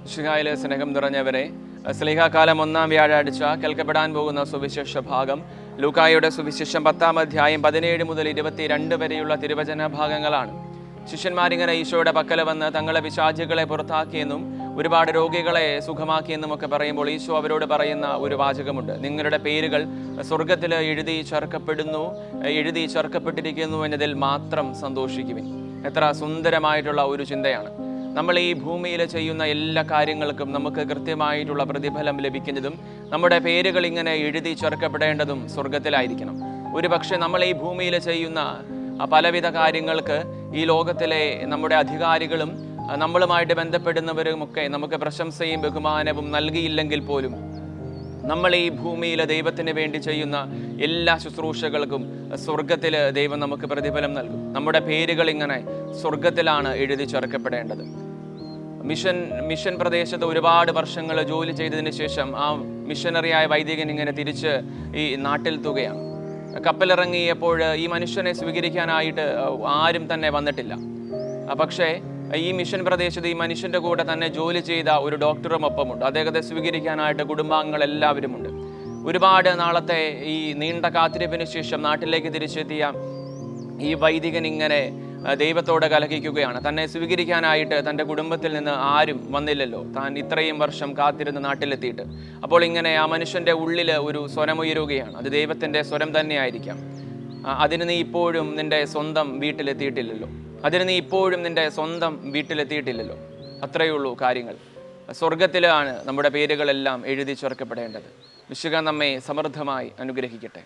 മിശിഹായിലെ സ്നേഹം നിറഞ്ഞവരെ, സ്ലീഹാകാലം 1-ാം വ്യാഴാഴ്ച കേൾക്കപ്പെടാൻ പോകുന്ന സുവിശേഷ ഭാഗം ലൂക്കായുടെ സുവിശേഷം 10-ാം അധ്യായം 17 മുതൽ 22 വരെയുള്ള തിരുവചന ഭാഗങ്ങളാണ്. ശിഷ്യന്മാരിങ്ങനെ ഈശോയുടെ പക്കൽ വന്ന് തങ്ങളെ പിശാചുകളെ പുറത്താക്കിയെന്നും ഒരുപാട് രോഗികളെ സുഖമാക്കിയെന്നും ഒക്കെ പറയുമ്പോൾ ഈശോ അവരോട് പറയുന്ന ഒരു വാചകമുണ്ട്: നിങ്ങളുടെ പേരുകൾ സ്വർഗത്തിൽ എഴുതി ചേർക്കപ്പെട്ടിരിക്കുന്നു എന്നതിൽ മാത്രം സന്തോഷിക്കുവിൻ. എത്ര സുന്ദരമായിട്ടുള്ള ഒരു ചിന്തയാണ്. നമ്മൾ ഈ ഭൂമിയിൽ ചെയ്യുന്ന എല്ലാ കാര്യങ്ങൾക്കും നമുക്ക് കൃത്യമായിട്ടുള്ള പ്രതിഫലം ലഭിക്കുന്നതും നമ്മുടെ പേരുകൾ ഇങ്ങനെ എഴുതി ചേർക്കപ്പെടേണ്ടതും സ്വർഗത്തിലായിരിക്കണം. ഒരുപക്ഷെ നമ്മൾ ഈ ഭൂമിയിൽ ചെയ്യുന്ന പലവിധ കാര്യങ്ങൾക്ക് ഈ ലോകത്തിലെ നമ്മുടെ അധികാരികളും നമ്മളുമായിട്ട് ബന്ധപ്പെടുന്നവരുമൊക്കെ നമുക്ക് പ്രശംസയും ബഹുമാനവും നൽകിയില്ലെങ്കിൽ പോലും നമ്മൾ ഈ ഭൂമിയിൽ ദൈവത്തിന് വേണ്ടി ചെയ്യുന്ന എല്ലാ ശുശ്രൂഷകൾക്കും സ്വർഗത്തിൽ ദൈവം നമുക്ക് പ്രതിഫലം നൽകും. നമ്മുടെ പേരുകൾ ഇങ്ങനെ സ്വർഗത്തിലാണ് എഴുതി ചേർക്കപ്പെടേണ്ടത്. മിഷൻ പ്രദേശത്ത് ഒരുപാട് വർഷങ്ങൾ ജോലി ചെയ്തതിന് ശേഷം ആ മിഷനറിയായ വൈദികൻ ഇങ്ങനെ തിരിച്ച് ഈ നാട്ടിൽ തുകയാണ്. കപ്പലിറങ്ങിയപ്പോൾ ഈ മനുഷ്യനെ സ്വീകരിക്കാനായിട്ട് ആരും തന്നെ വന്നിട്ടില്ല. പക്ഷേ ഈ മിഷൻ പ്രദേശത്ത് ഈ മനുഷ്യൻ്റെ കൂടെ തന്നെ ജോലി ചെയ്ത ഒരു ഡോക്ടറും ഒപ്പമുണ്ട്. അദ്ദേഹത്തെ സ്വീകരിക്കാനായിട്ട് കുടുംബാംഗങ്ങൾ എല്ലാവരുമുണ്ട്. ഒരുപാട് നാളത്തെ ഈ നീണ്ട കാത്തിരിപ്പിന് ശേഷം നാട്ടിലേക്ക് തിരിച്ചെത്തിയ ഈ വൈദികൻ ഇങ്ങനെ ദൈവത്തോടെ കലഹിക്കുകയാണ്. തന്നെ സ്വീകരിക്കാനായിട്ട് തൻ്റെ കുടുംബത്തിൽ നിന്ന് ആരും വന്നില്ലല്ലോ, താൻ ഇത്രയും വർഷം കാത്തിരുന്ന് നാട്ടിലെത്തിയിട്ട്. അപ്പോൾ ഇങ്ങനെ ആ മനുഷ്യൻ്റെ ഉള്ളിൽ ഒരു സ്വരമുയരുകയാണ്. അത് ദൈവത്തിൻ്റെ സ്വരം തന്നെയായിരിക്കാം. അതിന് നീ ഇപ്പോഴും നിൻ്റെ സ്വന്തം വീട്ടിലെത്തിയിട്ടില്ലല്ലോ, അത്രയേ ഉള്ളൂ കാര്യങ്ങൾ. സ്വർഗത്തിലാണ് നമ്മുടെ പേരുകളെല്ലാം എഴുതി ചേർക്കപ്പെടേണ്ടത്. വിശുദ്ധ നമ്മെ സമൃദ്ധമായി അനുഗ്രഹിക്കട്ടെ.